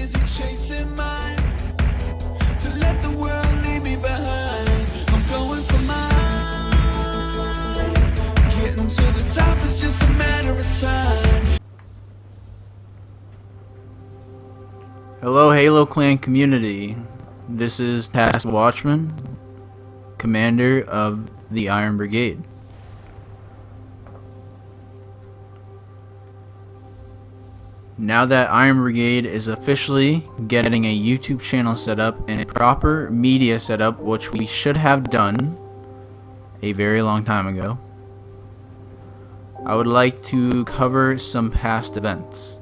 busy chasing mine. So let the world leave me behind. I'm going for mine. Getting to the top is just a matter of time. Hello Halo Clan community, this is TaskedWatchman, commander of the Iron Brigade. Now that Iron Brigade is officially getting a YouTube channel set up and a proper media setup, which we should have done a very long time ago, I would like to cover some past events.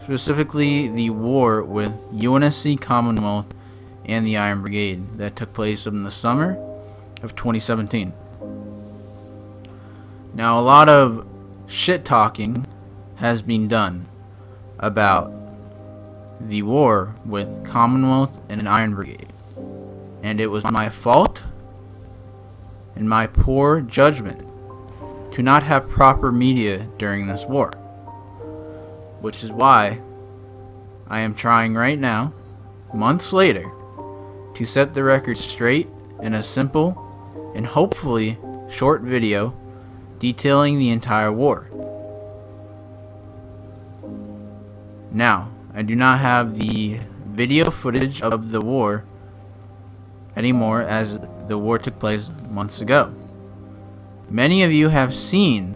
Specifically the war with UNSC Commonwealth and the Iron Brigade that took place in the summer of 2017. Now a lot of shit talking has been done about the war with Commonwealth and Iron Brigade, and it was my fault and my poor judgment to not have proper media during this war, which is why I am trying right now, months later, to set the record straight in a simple and hopefully short video detailing the entire war. Now, I do not have the video footage of the war anymore, as the war took place months ago. Many of you have seen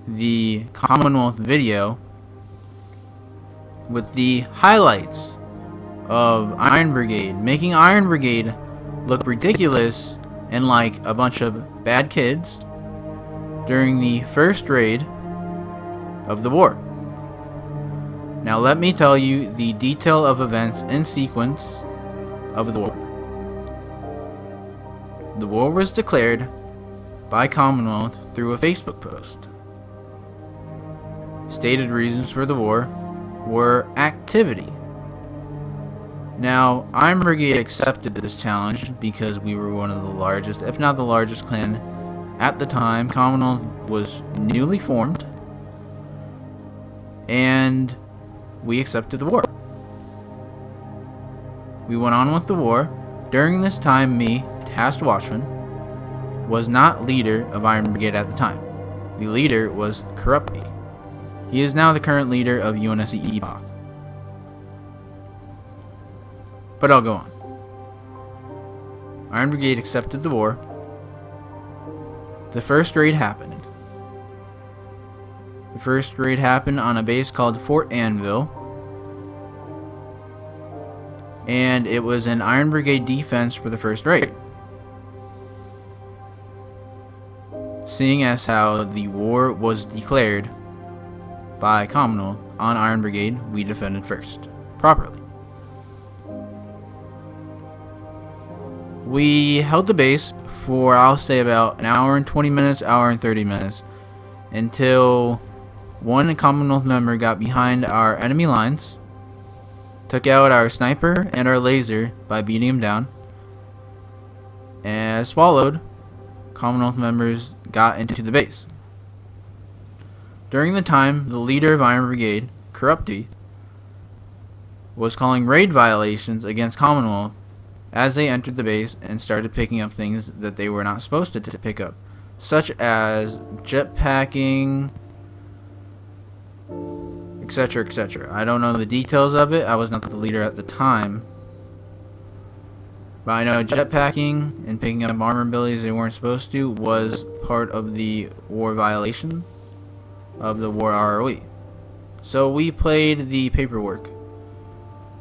the Commonwealth video with the highlights of Iron Brigade, making Iron Brigade look ridiculous and like a bunch of bad kids during the first raid of the war. Now let me tell you the detail of events in sequence of the war. The war was declared by Commonwealth through a Facebook post. Stated reasons for the war were activity. Now, Iron Brigade accepted this challenge because we were one of the largest, if not the largest clan at the time. Commonwealth was newly formed, and we accepted the war. We went on with the war. During this time, me, TaskedWatchman, was not leader of Iron Brigade at the time. The leader was Corrupty. He is now the current leader of UNSC Epoch. But I'll go on. Iron Brigade accepted the war. The first raid happened. The first raid happened on a base called Fort Anvil, and it was an Iron Brigade defense for the first raid. Seeing as how the war was declared by Commonwealth on Iron Brigade, we defended first, properly. We held the base for, I'll say, about an hour and 20 minutes, hour and 30 minutes, until one Commonwealth member got behind our enemy lines, took out our sniper and our laser by beating him down, and swallowed, Commonwealth members got into the base. During the time, the leader of Iron Brigade, Corrupty, was calling raid violations against Commonwealth as they entered the base and started picking up things that they were not supposed to pick up, such as jetpacking, etc., etc. I don't know the details of it. I was not the leader at the time. But I know jetpacking and picking up armor abilities they weren't supposed to was part of the war violation of the war ROE. So we played the paperwork.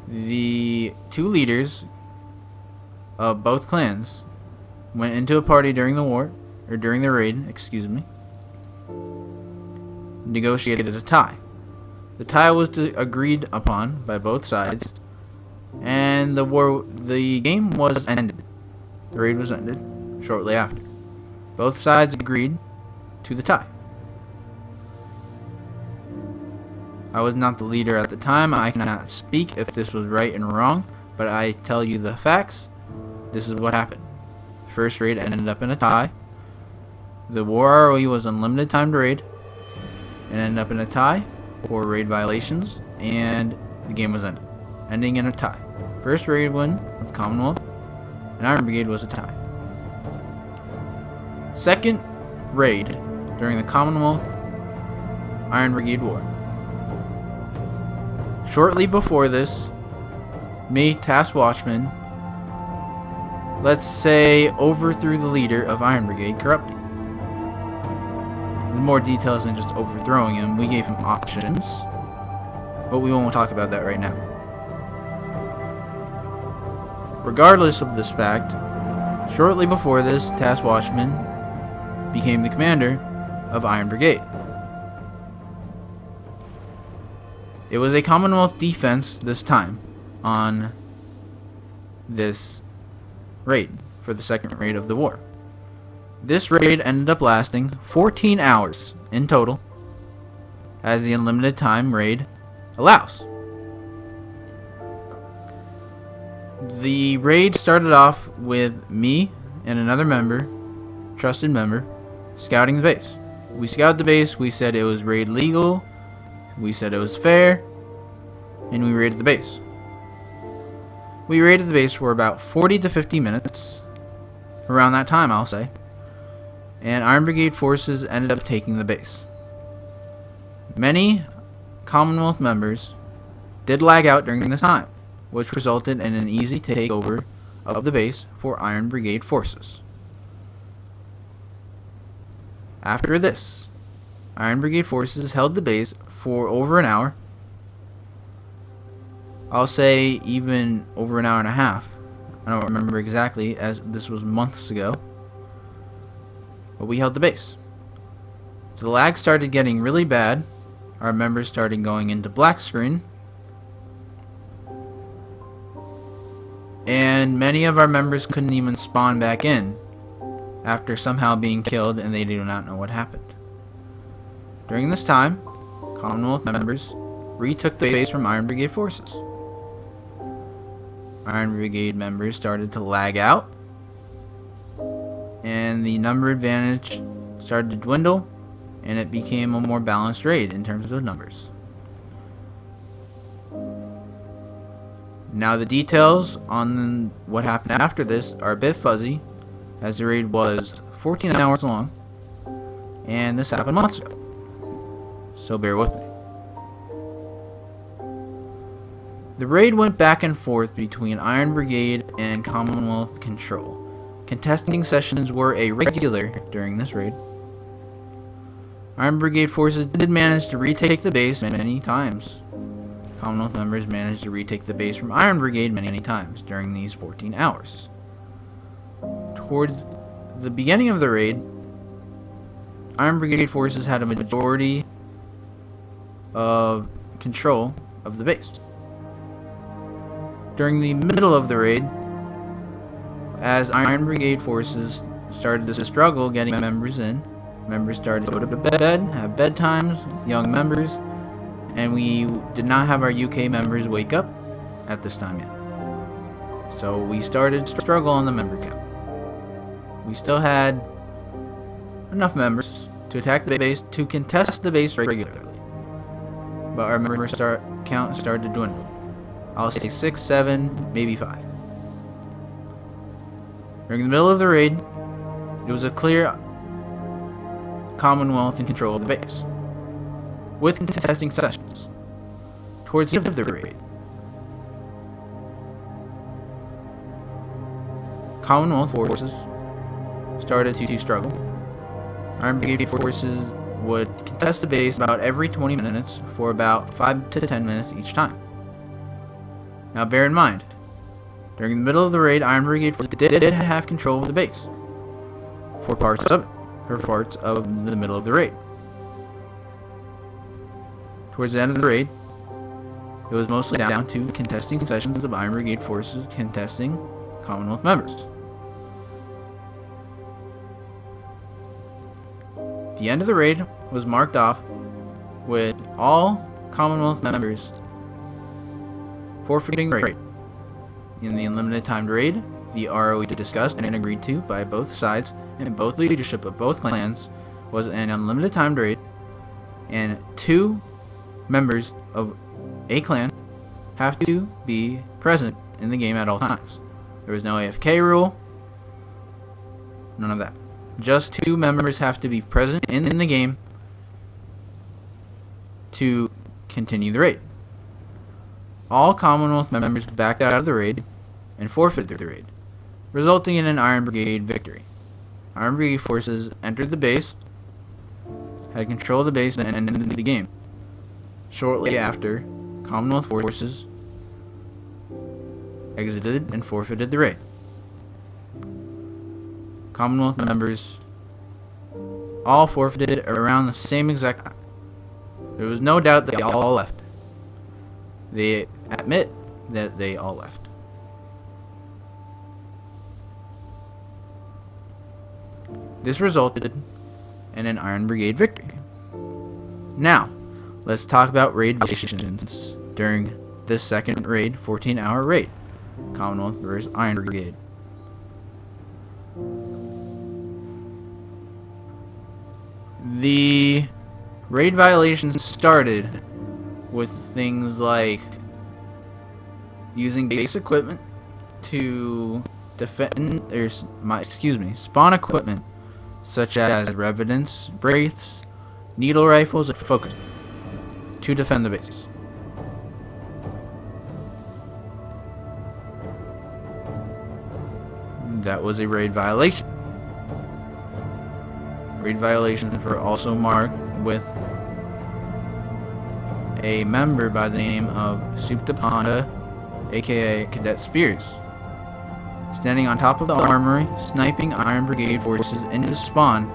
The two leaders of both clans went into a party during the war, or during the raid, excuse me, negotiated a tie. The tie was agreed upon by both sides, and the game was ended. The raid was ended shortly after. Both sides agreed to the tie. I was not the leader at the time. I cannot speak if this was right and wrong, but I tell you the facts. This is what happened. The first raid ended up in a tie. The war ROE was unlimited time to raid. It ended up in a tie for raid violations, and the game was ended. ending in a tie. First raid win with Commonwealth and Iron Brigade was a tie. Second raid during the Commonwealth Iron Brigade War. Shortly before this, me, TaskedWatchman, let's say, overthrew the leader of Iron Brigade, Corrupting. With more details than just overthrowing him, we gave him options, but we won't talk about that right now. Regardless of this fact, shortly before this, TaskedWatchman became the commander of Iron Brigade. It was a Commonwealth defense this time on this raid for the second raid of the war. This raid ended up lasting 14 hours in total, as the unlimited time raid allows. The raid started off with me and another member, trusted member, scouting the base. We scouted the base, we said it was raid legal, we said it was fair, and we raided the base. We raided the base for about 40 to 50 minutes, around that time I'll say, and Iron Brigade forces ended up taking the base. Many Commonwealth members did lag out during this time, which resulted in an easy takeover of the base for Iron Brigade forces. After this, Iron Brigade forces held the base for over an hour. I'll say even over an hour and a half. I don't remember exactly, as this was months ago. But we held the base. So the lag started getting really bad. Our members started going into black screen. And many of our members couldn't even spawn back in after somehow being killed, and they do not know what happened. During this time, Commonwealth members retook the base from Iron Brigade forces. Iron Brigade members started to lag out, and the number advantage started to dwindle, and it became a more balanced raid in terms of numbers. Now the details on what happened after this are a bit fuzzy, as the raid was 14 hours long, and this happened months ago, so bear with me. The raid went back and forth between Iron Brigade and Commonwealth control. Contesting sessions were a regular during this raid. Iron Brigade forces did manage to retake the base many times. Commonwealth members managed to retake the base from Iron Brigade many times during these 14 hours. Towards the beginning of the raid, Iron Brigade forces had a majority of control of the base. During the middle of the raid, as Iron Brigade forces started to struggle getting members in, members started to go to bed, have bedtimes, young members, and we did not have our UK members wake up at this time yet. So we started to struggle on the member count. We still had enough members to attack the base, to contest the base regularly, but our member count started to dwindle. I'll say 6, 7, maybe 5. During the middle of the raid, it was a clear Commonwealth in control of the base, with contesting sessions. Towards the end of the raid, Commonwealth forces started to struggle. Iron Brigade forces would contest the base about every 20 minutes for about 5 to 10 minutes each time. Now bear in mind, during the middle of the raid, Iron Brigade did have control of the base for parts of it, for parts of the middle of the raid. Towards the end of the raid, it was mostly down to contesting sessions of Iron Brigade forces contesting Commonwealth members. The end of the raid was marked off with all Commonwealth members forfeiting the raid. In the unlimited timed raid, the ROE discussed and agreed to by both sides and both leadership of both clans was an unlimited timed raid, and 2 members of a clan have to be present in the game at all times. There was no AFK rule. None of that. Just 2 members have to be present in the game to continue the raid. All Commonwealth members backed out of the raid and forfeited the raid, resulting in an Iron Brigade victory. Iron Brigade forces entered the base, had control of the base, and ended the game. Shortly after, Commonwealth forces exited and forfeited the raid. Commonwealth members all forfeited around the same exact time. There was no doubt they all left. They admit that they all left. This resulted in an Iron Brigade victory. Now, let's talk about raid violations during this second raid, 14-hour raid. Commonwealth versus Iron Brigade. The raid violations started with things like using base equipment to defend, spawn equipment such as revenants, wraiths, needle rifles, and focus to defend the base. That was a raid violation. Raid violations were also marked with a member by the name of Suptapanda, aka Cadet Spears, standing on top of the armory, sniping Iron Brigade forces into spawn,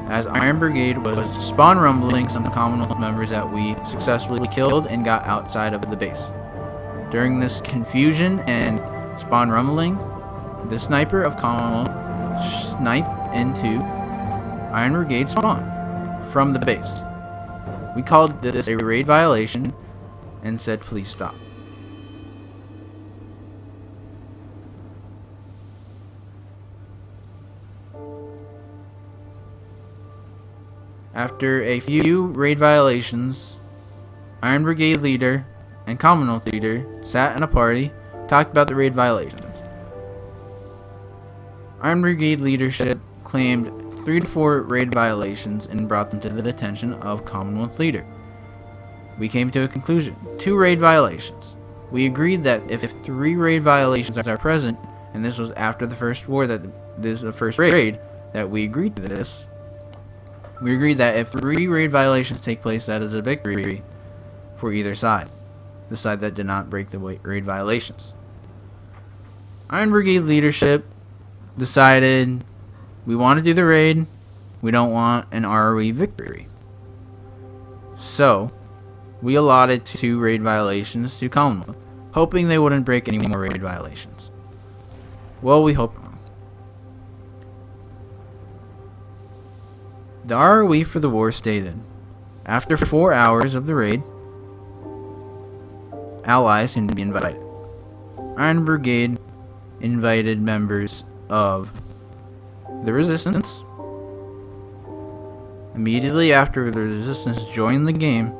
as Iron Brigade was spawn rumbling some Commonwealth members that we successfully killed and got outside of the base. During this confusion and spawn rumbling, the sniper of Commonwealth sniped into Iron Brigade spawn from the base. We called this a raid violation and said please stop. After a few raid violations, Iron Brigade leader and Commonwealth leader sat in a party, talked about the raid violations. Iron Brigade leadership claimed 3 to 4 raid violations and brought them to the attention of Commonwealth leader. We came to a conclusion: 2 raid violations. We agreed that if 3 raid violations are present, and this was after the first war, that this is the first raid that we agreed to this. We agreed that if 3 raid violations take place, that is a victory for either side, the side that did not break the raid violations. Iron Brigade leadership decided we want to do the raid, we don't want an ROE victory. So, we allotted 2 raid violations to Commonwealth, hoping they wouldn't break any more raid violations. Well, we hope wrong. The ROE for the war stated, after 4 hours of the raid, allies can be invited. Iron Brigade invited members of the Resistance. Immediately after the Resistance joined the game,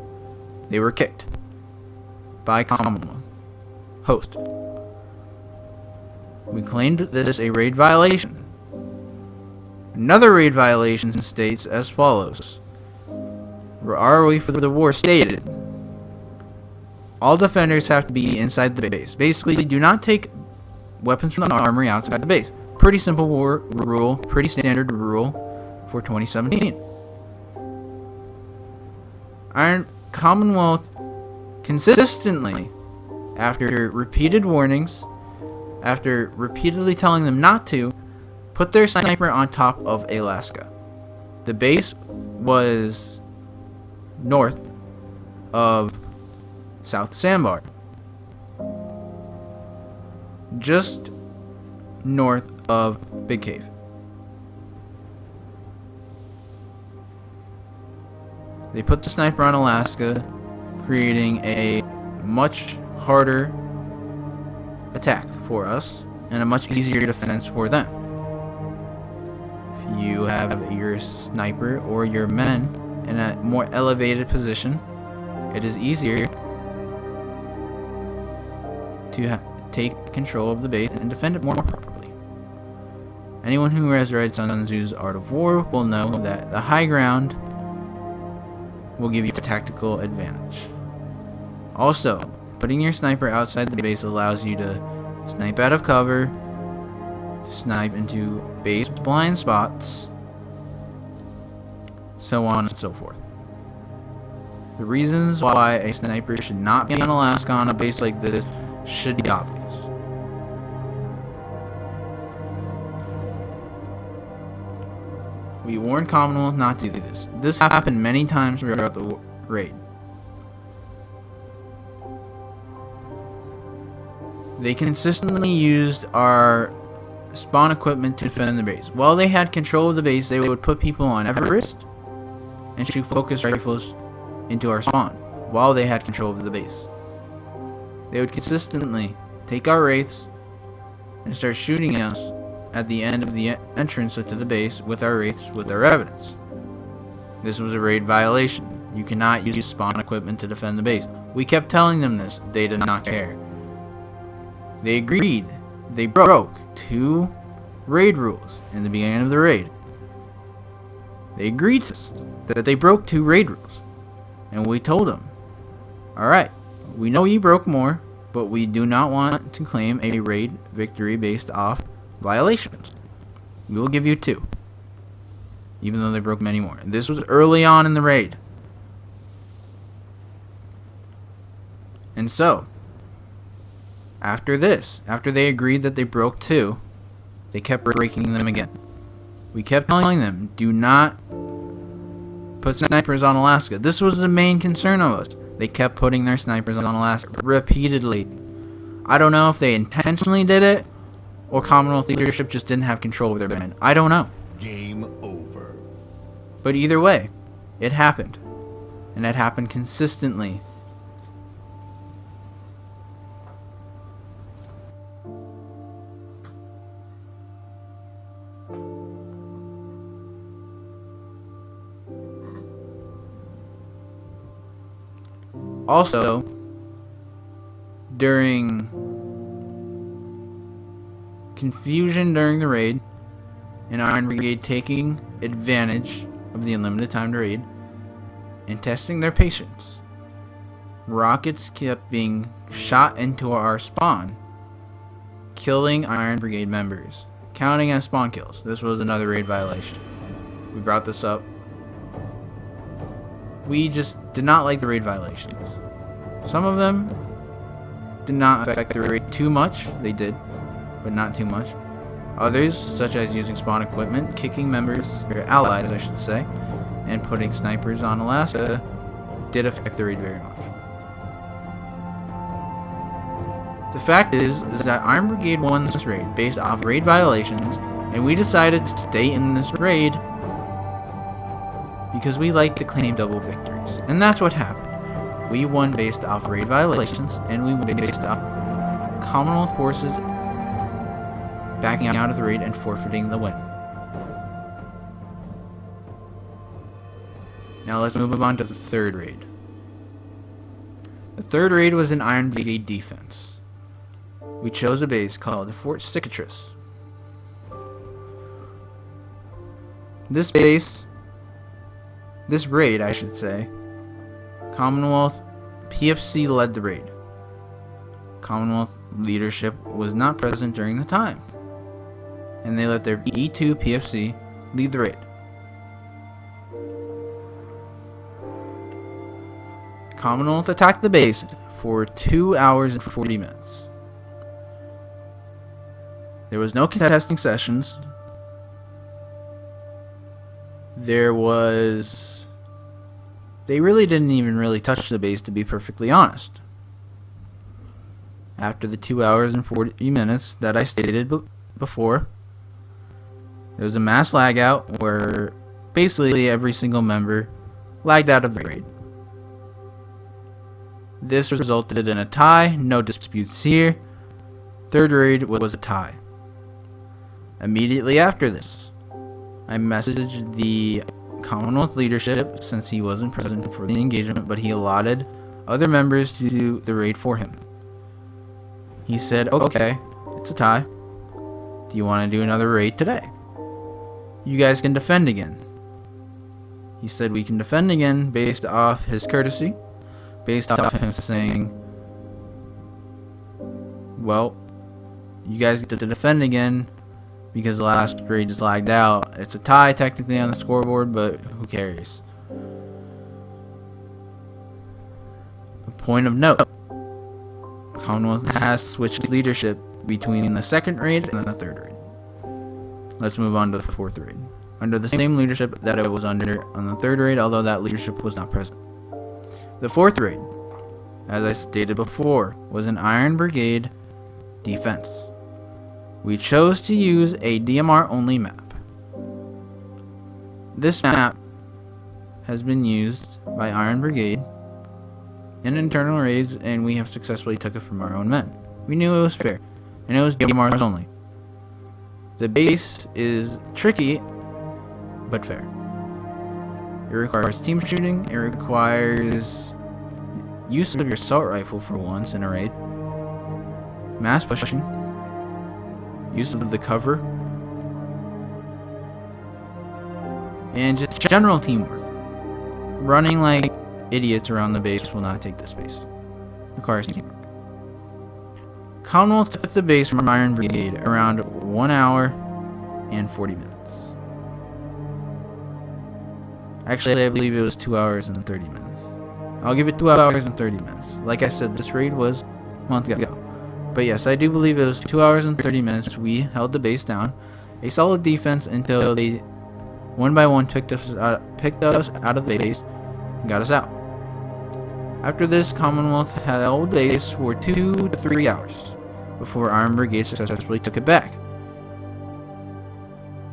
they were kicked by Commonwealth host. We claimed this a raid violation. Another raid violation states as follows. ROE for the war stated, all defenders have to be inside the base. Basically, do not take weapons from the armory outside the base. Pretty simple war rule, pretty standard rule for 2017. Iron Commonwealth consistently, after repeated warnings, after repeatedly telling them not to, put their sniper on top of Alaska. The base was north of South Sandbar, just north of Big Cave. They put the sniper on Alaska, creating a much harder attack for us and a much easier defense for them. If you have your sniper or your men in a more elevated position, it is easier to take control of the base and defend it more properly. Anyone who has read Sun Tzu's Art of War will know that the high ground will give you a tactical advantage. Also, putting your sniper outside the base allows you to snipe out of cover, snipe into base blind spots, so on and so forth. The reasons why a sniper should not be on Alaska on a base like this should be obvious. We warned Commonwealth not to do this. This happened many times throughout the raid. They consistently used our spawn equipment to defend the base. While they had control of the base, they would put people on Everest and shoot focus rifles into our spawn while they had control of the base. They would consistently take our wraiths and start shooting us at the end of the entrance to the base with our wraiths with our evidence. This was a raid violation. You cannot use spawn equipment to defend the base. We kept telling them this. They did not care. They agreed. They broke 2 raid rules in the beginning of the raid. They agreed that they broke 2 raid rules. And we told them, alright, we know you broke more, but we do not want to claim a raid victory based off violations. We will give you 2. Even though they broke many more. This was early on in the raid. And so, after they agreed that they broke 2, they kept breaking them again. We kept telling them, do not put snipers on Alaska. This was the main concern of us. They kept putting their snipers on Alaska repeatedly. I don't know if they intentionally did it, or Commonwealth leadership just didn't have control of their men. I don't know. Game over. But either way, it happened. And it happened consistently. Also, during confusion during the raid, and Iron Brigade taking advantage of the unlimited time to raid and testing their patience, rockets kept being shot into our spawn, killing Iron Brigade members, counting as spawn kills. This was another raid violation. We brought this up. We just did not like the raid violations. Some of them did not affect the raid too much. They did, but not too much. Others, such as using spawn equipment, kicking members, or allies I should say, and putting snipers on Alaska, did affect the raid very much. The fact is that Iron Brigade won this raid based off raid violations, and we decided to stay in this raid because we like to claim double victories. And that's what happened. We won based off raid violations, and we won based off Commonwealth forces backing out of the raid and forfeiting the win. Now let's move on to the third raid. The third raid was an Iron Brigade defense. We chose a base called Fort Cicatrice. This raid, I should say, Commonwealth PFC led the raid. Commonwealth leadership was not present during the time, and they let their E2 PFC lead the raid. Commonwealth attacked the base for 2 hours and 40 minutes. There was no contesting sessions. They really didn't even really touch the base, to be perfectly honest. After the 2 hours and 40 minutes that I stated before, there was a mass lag out where basically every single member lagged out of the raid. This resulted in a tie, no disputes here. Third raid was a tie. Immediately after this, I messaged the Commonwealth leadership, since he wasn't present for the engagement, but he allotted other members to do the raid for him. He said, okay, it's a tie. Do you want to do another raid today? You guys can defend again. He said we can defend again based off his courtesy, based off him saying, well, you guys get to defend again because the last raid is lagged out. It's a tie technically on the scoreboard, but who cares? A point of note, Commonwealth has switched leadership between the second raid and the third raid. Let's move on to the fourth raid. Under the same leadership that it was under on the third raid, although that leadership was not present. The fourth raid, as I stated before, was an Iron Brigade defense. We chose to use a DMR only map. This map has been used by Iron Brigade in internal raids, and we have successfully took it from our own men. We knew it was fair, and it was DMRs only. The base is tricky, but fair. It requires team shooting, it requires use of your assault rifle for once in a raid, mass pushing, use of the cover, and just general teamwork. Running like idiots around the base will not take this base. It requires teamwork. Commonwealth took the base from Iron Brigade around 1 hour and 40 minutes. Actually, I believe it was 2 hours and 30 minutes. I'll give it 2 hours and 30 minutes. Like I said, this raid was a month ago. But yes, I do believe it was 2 hours and 30 minutes. We held the base down. A solid defense until they, one by one, picked us out of the base and got us out. After this, Commonwealth held the base for 2 to 3 hours before Iron Brigade successfully took it back.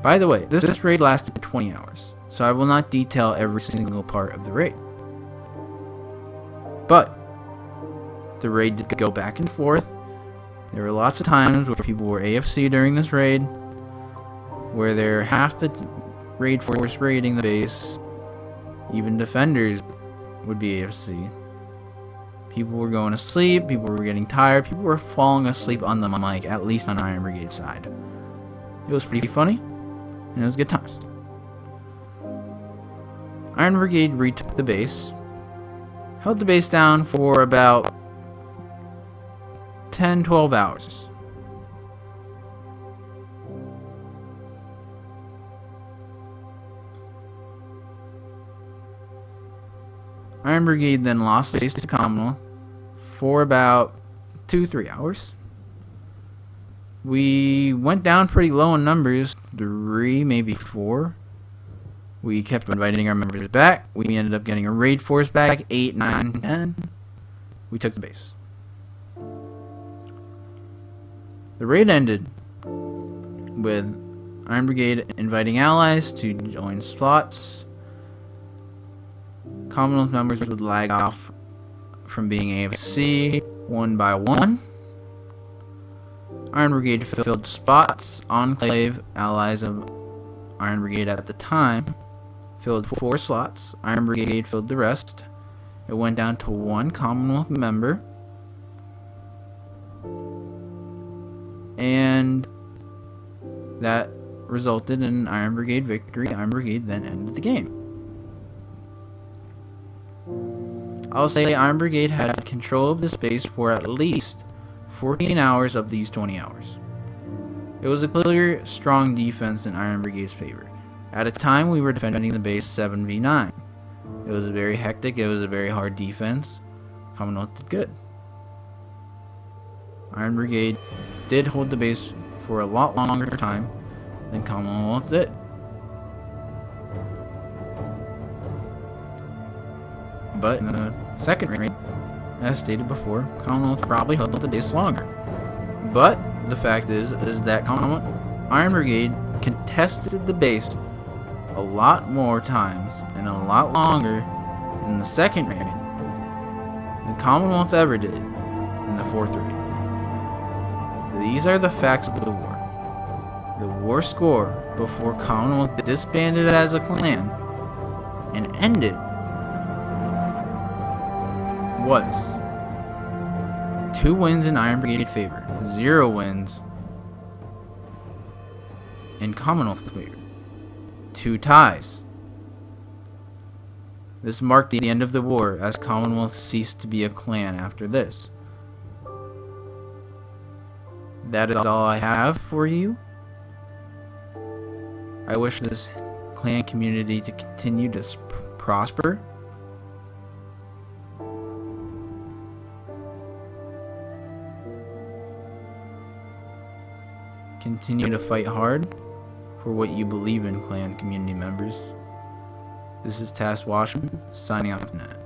By the way, this raid lasted 20 hours, so I will not detail every single part of the raid. But the raid did go back and forth. There were lots of times where people were AFC during this raid, where they're half the raid force raiding the base. Even defenders would be AFC. People were going to sleep, people were getting tired, people were falling asleep on the mic, at least on Iron Brigade's side. It was pretty funny, and it was good times. Iron Brigade retook the base, held the base down for about 10-12 hours. Iron Brigade then lost the base to Commonwealth for about 2-3 hours. We went down pretty low in numbers, 3, maybe 4. We kept inviting our members back. We ended up getting a raid force back, 8, 9, 10. We took the base. The raid ended with Iron Brigade inviting allies to join slots. Commonwealth members would lag off from being AFC one by one. Iron Brigade filled spots. Enclave allies of Iron Brigade at the time filled 4 slots. Iron Brigade filled the rest. It went down to 1 Commonwealth member. And that resulted in an Iron Brigade victory. Iron Brigade then ended the game. I'll say Iron Brigade had control of this base for at least 14 hours of these 20 hours. It was a clear, strong defense in Iron Brigade's favor. At a time, we were defending the base 7v9. It was very hectic, it was a very hard defense. Commonwealth did good. Iron Brigade did hold the base for a lot longer time than Commonwealth did. But in the second raid, as stated before, Commonwealth probably held the base longer. But the fact is that Iron Brigade contested the base a lot more times and a lot longer in the second raid than Commonwealth ever did in the fourth raid. These are the facts of the war. The war score before Commonwealth disbanded as a clan and ended was 2 wins in Iron Brigade favor, 0 wins in Commonwealth favor, 2 ties. This marked the end of the war, as Commonwealth ceased to be a clan after this. That is all I have for you. I wish this clan community to continue to prosper. Continue to fight hard for what you believe in, clan community members. This is TaskedWatchman, signing off tonight.